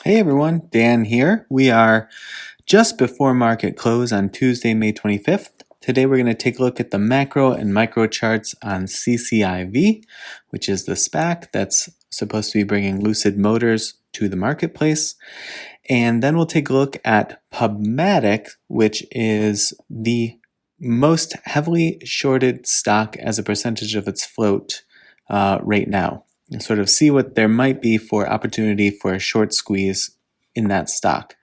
Hey everyone, Dan here. We are just before market close on Tuesday, May 25th. Today we're going to take a look at the macro and micro charts on CCIV, which is the SPAC that's supposed to be bringing Lucid Motors to the marketplace. And then we'll take a look at PUBM, which is the most heavily shorted stock as a percentage of its float right now. And sort of see what there might be for opportunity for a short squeeze in that stock.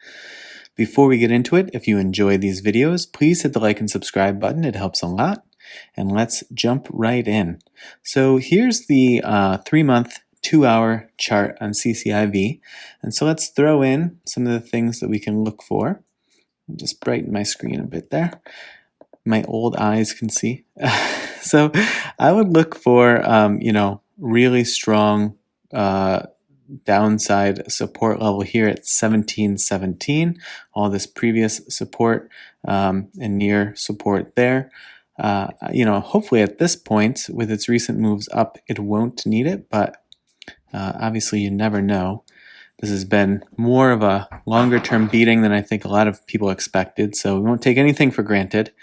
Before we get into it, if you enjoy these videos, please hit the like and subscribe button. It helps a lot. And let's jump right in. So here's the 3-month, 2-hour chart on CCIV. And so let's throw in some of the things that we can look for. I'll just brighten my screen a bit there. My old eyes can see. So I would look for, really strong downside support level here at 1717. All this previous support and near support there. Hopefully at this point, with its recent moves up, it won't need it, but obviously you never know. This has been more of a longer term beating than I think a lot of people expected, so we won't take anything for granted.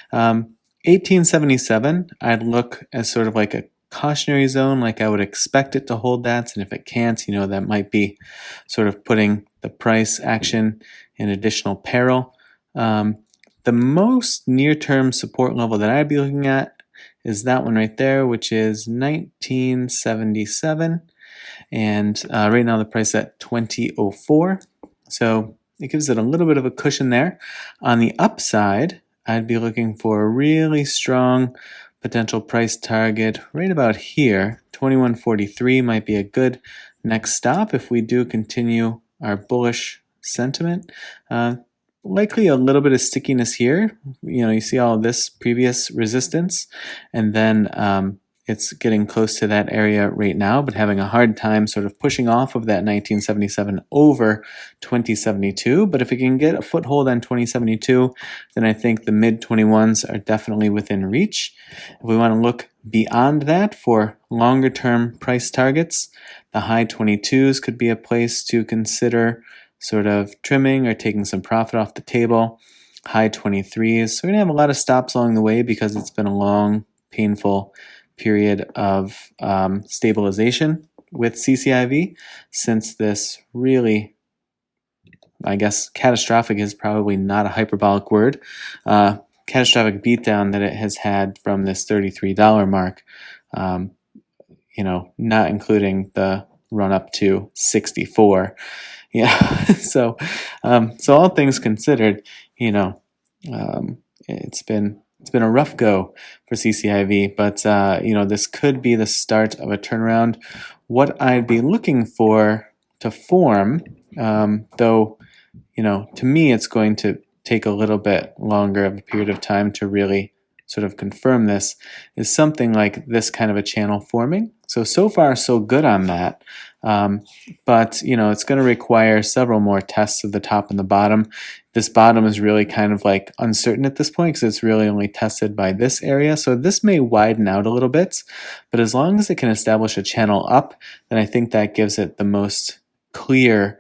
1877, I'd look as sort of like a cautionary zone, like I would expect it to hold that, and if it can't, that might be sort of putting the price action in additional peril. The most near-term support level that I'd be looking at is that one right there, which is 1977, and right now the price at 2004, so it gives it a little bit of a cushion there. On the upside, I'd be looking for a really strong potential price target right about here. 2143 might be a good next stop if we do continue our bullish sentiment. Likely a little bit of stickiness here. You see all of this previous resistance, and then it's getting close to that area right now, but having a hard time sort of pushing off of that 1977 over 2072. But if it can get a foothold on 2072, then I think the mid-21s are definitely within reach. If we want to look beyond that for longer-term price targets, the high 22s could be a place to consider sort of trimming or taking some profit off the table. High 23s. So we're going to have a lot of stops along the way because it's been a long, painful period of stabilization with CCIV since this really, I guess catastrophic is probably not a hyperbolic word, catastrophic beatdown that it has had from this $33 mark, not including the run up to 64. Yeah, so all things considered, it's been a rough go for CCIV, but this could be the start of a turnaround. What I'd be looking for to form, though, to me it's going to take a little bit longer of a period of time to really sort of confirm this, is something like this kind of a channel forming. So far so good on that. But it's going to require several more tests of the top and the bottom. This bottom is really kind of like uncertain at this point because it's really only tested by this area. So this may widen out a little bit, but as long as it can establish a channel up, then I think that gives it the most clear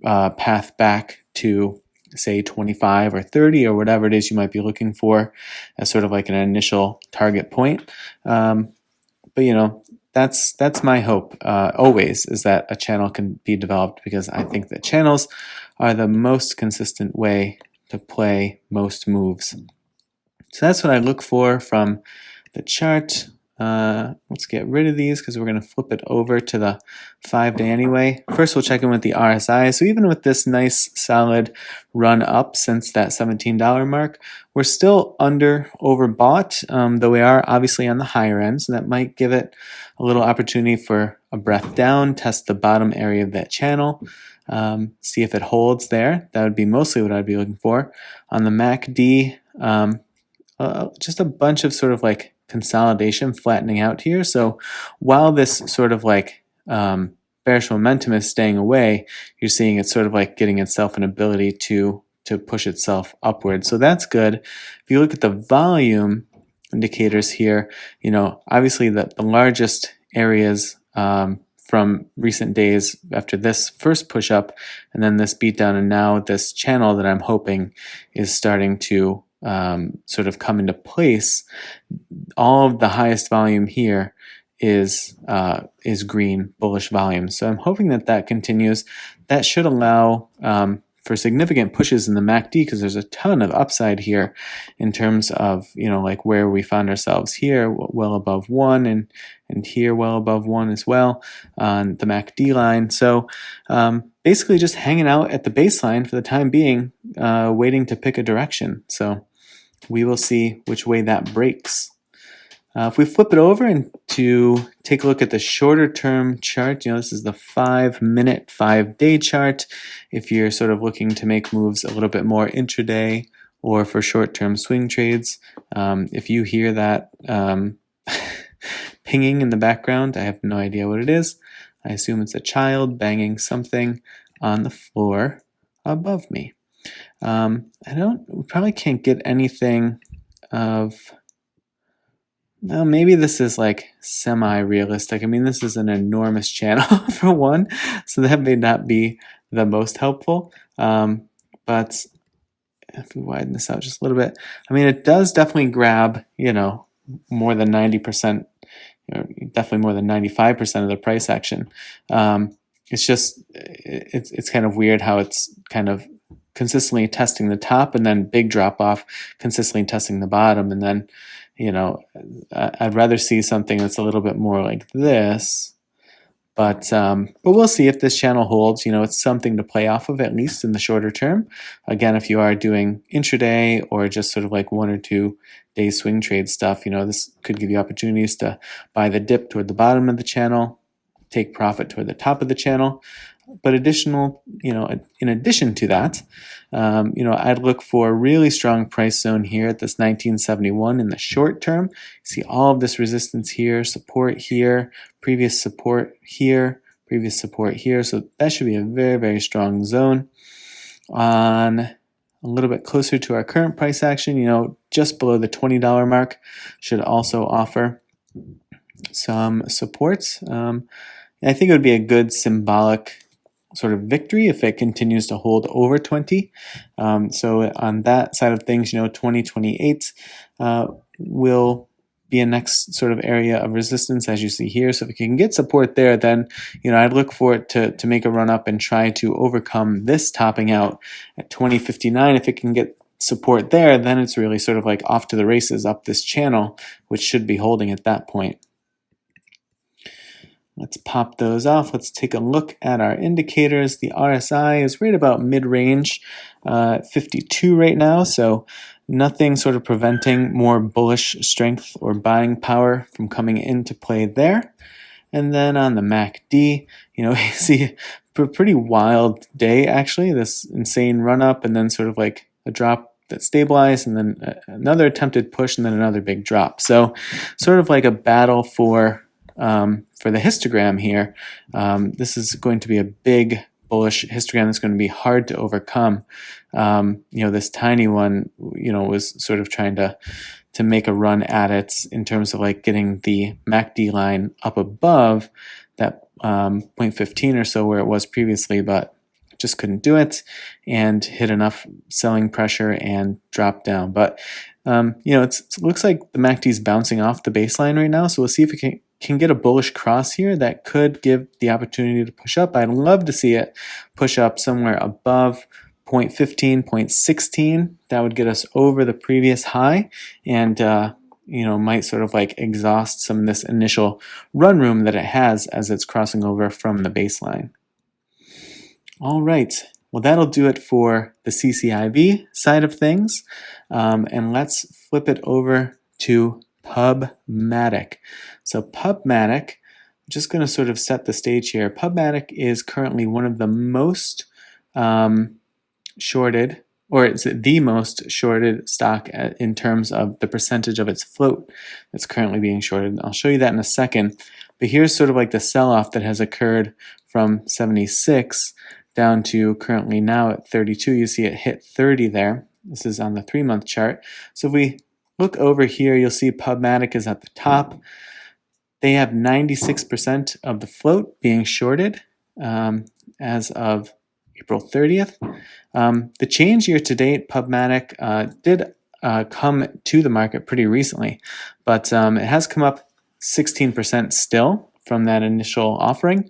path back to, say, 25 or 30 or whatever it is you might be looking for as sort of like an initial target point. But that's my hope always, is that a channel can be developed, because I think that channels are the most consistent way to play most moves. So that's what I look for from the chart. Let's get rid of these because we're going to flip it over to the 5-day anyway. First, we'll check in with the RSI. So even with this nice solid run up since that $17 mark, we're still overbought, though we are obviously on the higher end. So that might give it a little opportunity for a breath down, test the bottom area of that channel, see if it holds there. That would be mostly what I'd be looking for. On the MACD, just a bunch of sort of like consolidation flattening out here. So while this sort of like bearish momentum is staying away, you're seeing it sort of like getting itself an ability to push itself upward. So that's good. If you look at the volume indicators here, obviously the largest areas from recent days after this first push up and then this beat down, and now this channel that I'm hoping is starting to sort of come into place. All of the highest volume here is green bullish volume. So I'm hoping that that continues. That should allow for significant pushes in the MACD, because there's a ton of upside here in terms of, like where we found ourselves here, well above 1, and here well above 1 as well on the MACD line. So basically just hanging out at the baseline for the time being, waiting to pick a direction. So we will see which way that breaks. If we flip it over and to take a look at the shorter term chart, this is the 5-minute, 5-day chart. If you're sort of looking to make moves a little bit more intraday or for short-term swing trades, if you hear that pinging in the background, I have no idea what it is. I assume it's a child banging something on the floor above me. We probably can't get anything of... Well, maybe this is like semi-realistic. I mean, this is an enormous channel for one, so that may not be the most helpful. But if we widen this out just a little bit, I mean, it does definitely grab, more than 90%, definitely more than 95% of the price action. It's just, it's kind of weird how it's kind of consistently testing the top and then big drop off, consistently testing the bottom, and then I'd rather see something that's a little bit more like this, but we'll see if this channel holds. It's something to play off of, at least in the shorter term. Again, if you are doing intraday or just sort of like 1 or 2 day swing trade stuff, this could give you opportunities to buy the dip toward the bottom of the channel, take profit toward the top of the channel. But in addition to that, I'd look for a really strong price zone here at this 1971 in the short term. You see all of this resistance here, support here, previous support here, previous support here. So that should be a very, very strong zone. On a little bit closer to our current price action, just below the $20 mark, should also offer some supports. I think it would be a good symbolic sort of victory if it continues to hold over 20. So on that side of things, 2028 will be a next sort of area of resistance, as you see here. So if it can get support there, then I'd look for it to make a run up and try to overcome this topping out at 2059. If it can get support there, then it's really sort of like off to the races up this channel, which should be holding at that point. Let's pop those off. Let's take a look at our indicators. The RSI is right about mid-range, 52 right now, so nothing sort of preventing more bullish strength or buying power from coming into play there. And then on the MACD, you see a pretty wild day, actually, this insane run-up and then sort of like a drop that stabilized and then another attempted push and then another big drop. So sort of like a battle for the histogram here. This is going to be a big bullish histogram that's going to be hard to overcome. This tiny one, was sort of trying to make a run at it in terms of like getting the MACD line up above that 0.15 or so where it was previously, but just couldn't do it and hit enough selling pressure and dropped down. But it looks like the MACD is bouncing off the baseline right now, so we'll see if it can get a bullish cross here that could give the opportunity to push up. I'd love to see it push up somewhere above 0.15, 0.16. That would get us over the previous high and might sort of like exhaust some of this initial run room that it has as it's crossing over from the baseline. All right, well, that'll do it for the CCIV side of things. And let's flip it over to PUBmatic. So PUBmatic, I'm just going to sort of set the stage here. PUBmatic is currently one of the most shorted, or it's the most shorted stock in terms of the percentage of its float that's currently being shorted. I'll show you that in a second. But here's sort of like the sell-off that has occurred from 76 down to currently now at 32. You see it hit 30 there. This is on the 3-month chart. So if we look over here, you'll see PUBmatic is at the top. They have 96% of the float being shorted as of April 30th. The change year to date, PubMatic did come to the market pretty recently, but it has come up 16% still from that initial offering.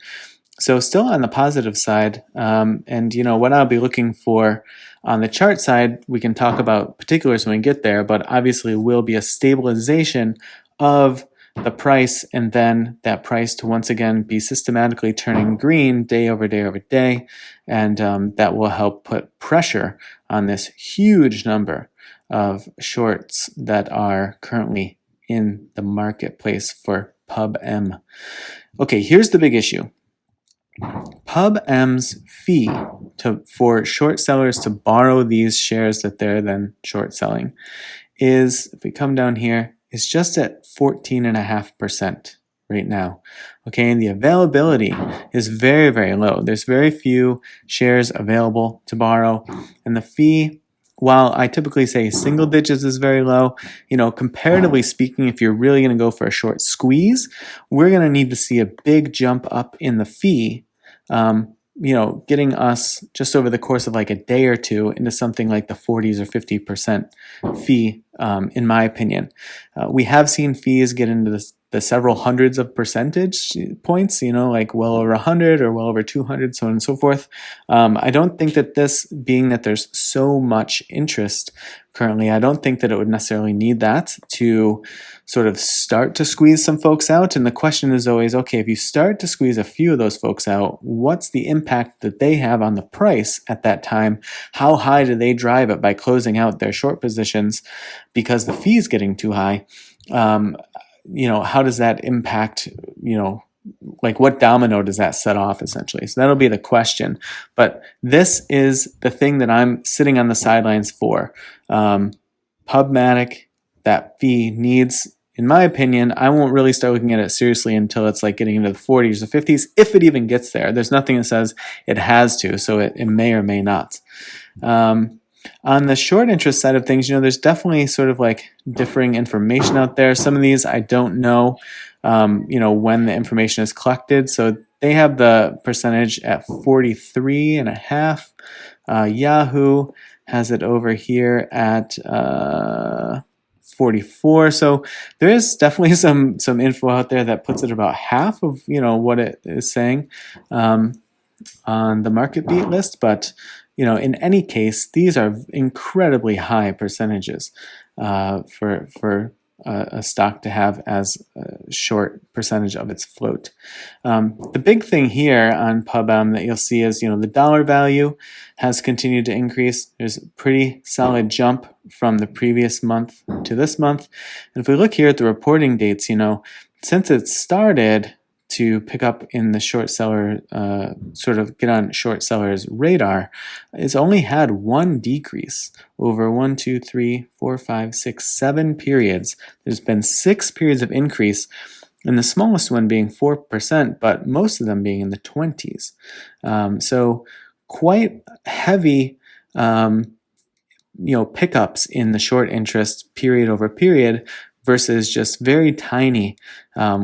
So still on the positive side, and what I'll be looking for on the chart side, we can talk about particulars when we get there, but obviously will be a stabilization of the price, and then that price to once again be systematically turning green day over day over day, and that will help put pressure on this huge number of shorts that are currently in the marketplace for PUBM. Okay, here's the big issue. PubM's fee for short sellers to borrow these shares that they're then short selling is, if we come down here, is just at 14.5% right now. Okay, and the availability is very, very low. There's very few shares available to borrow, and the fee, while I typically say single digits is very low, comparatively speaking, if you're really going to go for a short squeeze, we're going to need to see a big jump up in the fee, getting us just over the course of like a day or two into something like the 40s or 50% fee, in my opinion. We have seen fees get into the several hundreds of percentage points, like well over 100 or well over 200, so on and so forth. I don't think that this, being that there's so much interest currently, I don't think that it would necessarily need that to sort of start to squeeze some folks out. And the question is always, okay, if you start to squeeze a few of those folks out, what's the impact that they have on the price at that time? How high do they drive it by closing out their short positions because the fee is getting too high? How does that impact, like what domino does that set off essentially? So that'll be the question. But this is the thing that I'm sitting on the sidelines for. PubMatic, that fee needs, in my opinion, I won't really start looking at it seriously until it's like getting into the 40s or 50s, if it even gets there. There's nothing that says it has to, so it may or may not. On the short interest side of things, there's definitely sort of like differing information out there. Some of these I don't know, when the information is collected. So they have the percentage at 43.5. Yahoo has it over here at 44. So there is definitely some info out there that puts it about half of what it is saying on the market beat list, but in any case, these are incredibly high percentages for a stock to have as a short percentage of its float. The big thing here on PubM that you'll see is, the dollar value has continued to increase. There's a pretty solid jump from the previous month to this month. And if we look here at the reporting dates, since it started to pick up in the short seller, sort of get on short sellers' radar, it's only had one decrease over 1, 2, 3, 4, 5, 6, 7 periods. There's been 6 periods of increase, and the smallest one being 4%, but most of them being in the 20s. So quite heavy, pickups in the short interest period over period, versus just very tiny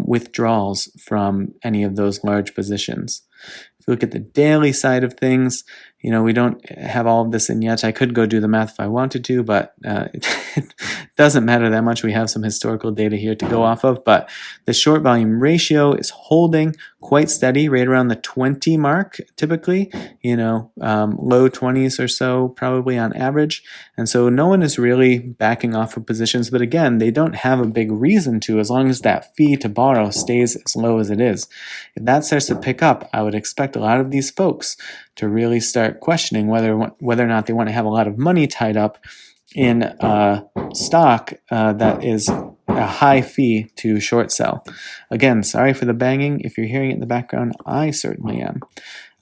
withdrawals from any of those large positions. If you look at the daily side of things, we don't have all of this in yet. I could go do the math if I wanted to, but it doesn't matter that much. We have some historical data here to go off of, but the short volume ratio is holding quite steady, right around the 20 mark typically, low 20s or so probably on average. And so no one is really backing off of positions, but again, they don't have a big reason to, as long as that fee to borrow stays as low as it is. If that starts to pick up, I would expect a lot of these folks to really start questioning whether or not they want to have a lot of money tied up in a stock that is a high fee to short sell. Again, sorry for the banging. If you're hearing it in the background, I certainly am.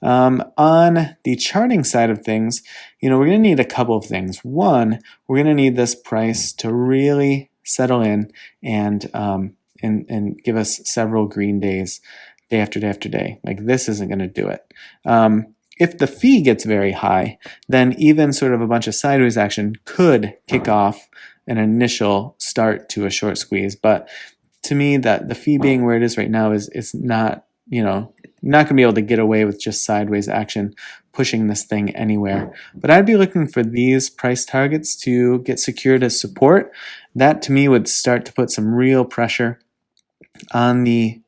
On the charting side of things, we're going to need a couple of things. One, we're going to need this price to really settle in and give us several green days, day after day after day. Like, this isn't going to do it. If the fee gets very high, then even sort of a bunch of sideways action could kick off an initial start to a short squeeze. But to me, that the fee being where it is right now is not, not going to be able to get away with just sideways action pushing this thing anywhere. But I'd be looking for these price targets to get secured as support. That to me would start to put some real pressure on the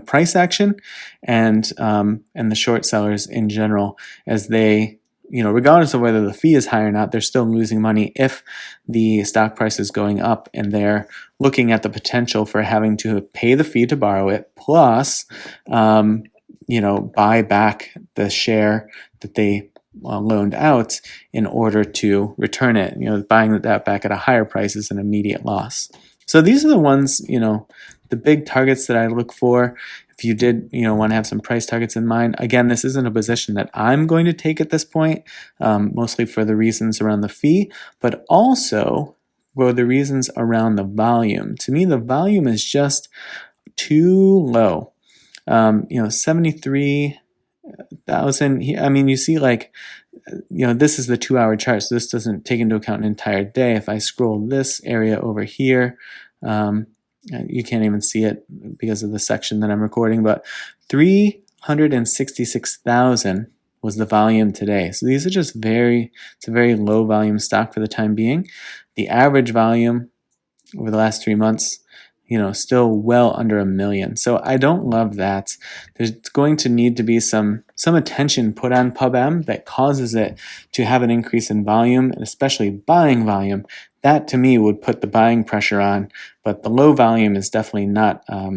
price action and the short sellers in general, as they, regardless of whether the fee is high or not, they're still losing money if the stock price is going up, and they're looking at the potential for having to pay the fee to borrow it, plus, buy back the share that they loaned out in order to return it. Buying that back at a higher price is an immediate loss. So these are the ones, the big targets that I look for. If you did, want to have some price targets in mind. Again, this isn't a position that I'm going to take at this point, mostly for the reasons around the fee, but also for the reasons around the volume. To me, the volume is just too low. 73,000. I mean, you see, like, this is the 2-hour chart, so this doesn't take into account an entire day. If I scroll this area over here, you can't even see it because of the section that I'm recording, but 366,000 was the volume today. So these are just it's a very low volume stock for the time being. The average volume over the last 3 months, still well under 1 million. So I don't love that. There's going to need to be some attention put on PUBM that causes it to have an increase in volume, and especially buying volume. That to me would put the buying pressure on, but the low volume is definitely not a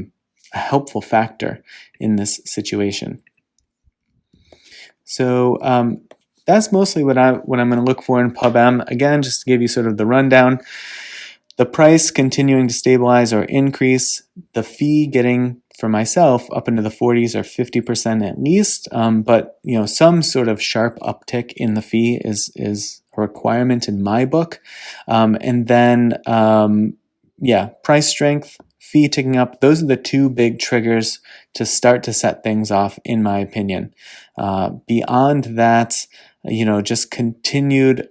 helpful factor in this situation. So that's mostly what I'm going to look for in PUBM. Again, just to give you sort of the rundown. The price continuing to stabilize or increase, the fee getting, for myself, up into the 40s or 50% at least, but some sort of sharp uptick in the fee is a requirement in my book. And then, price strength, fee ticking up, those are the two big triggers to start to set things off, in my opinion. Beyond that, just continued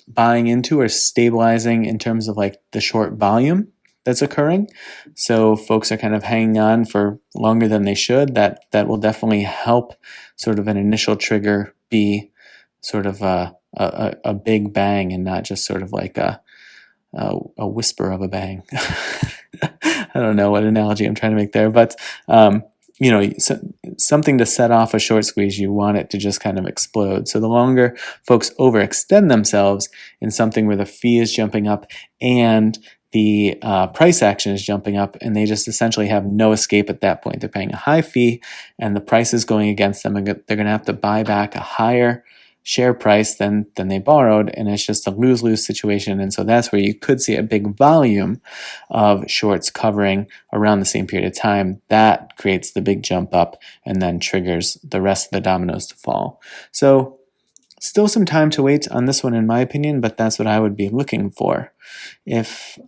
buying into or stabilizing in terms of like the short volume that's occurring. So folks are kind of hanging on for longer than they should. That will definitely help sort of an initial trigger be sort of a big bang and not just sort of like a whisper of a bang. I don't know what analogy I'm trying to make there, but something to set off a short squeeze, you want it to just kind of explode. So the longer folks overextend themselves in something where the fee is jumping up and the price action is jumping up, and they just essentially have no escape at that point. They're paying a high fee and the price is going against them, and they're going to have to buy back a higher share price than they borrowed, and it's just a lose-lose situation. And so that's where you could see a big volume of shorts covering around the same period of time. That creates the big jump up and then triggers the rest of the dominoes to fall. So still some time to wait on this one, in my opinion, but that's what I would be looking for. If,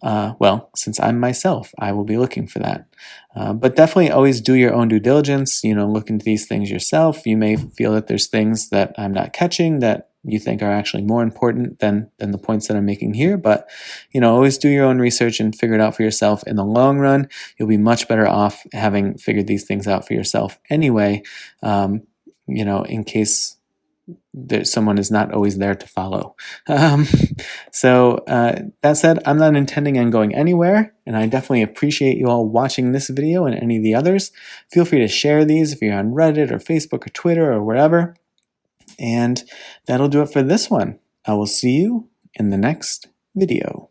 since I'm myself, I will be looking for that. But definitely always do your own due diligence, look into these things yourself. You may feel that there's things that I'm not catching that you think are actually more important than the points that I'm making here. But, always do your own research and figure it out for yourself. In the long run, you'll be much better off having figured these things out for yourself anyway, in case someone is not always there to follow. So that said, I'm not intending on going anywhere, and I definitely appreciate you all watching this video and any of the others. Feel free to share these if you're on Reddit or Facebook or Twitter or wherever. And that'll do it for this one. I will see you in the next video.